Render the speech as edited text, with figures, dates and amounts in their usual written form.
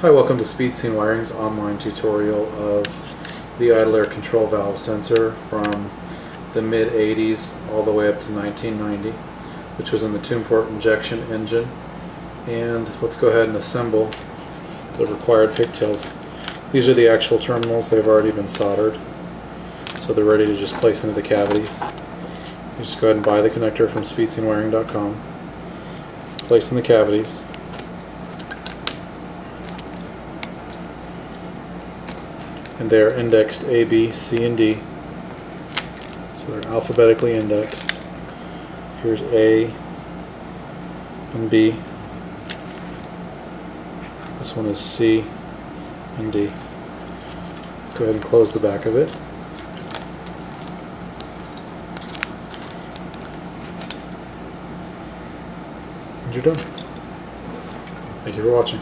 Hi, welcome to Speed Scene Wiring's online tutorial of the idle air control valve sensor from the mid-80s all the way up to 1990, which was in the two-port injection engine. And let's go ahead and assemble the required pigtails. These are the actual terminals. They've already been soldered, so they're ready to just place into the cavities. You just go ahead and buy the connector from speedscenewiring.com, place in the cavities. And they are indexed A, B, C, and D. So they're alphabetically indexed. Here's A and B. This one is C and D. Go ahead and close the back of it. And you're done. Thank you for watching.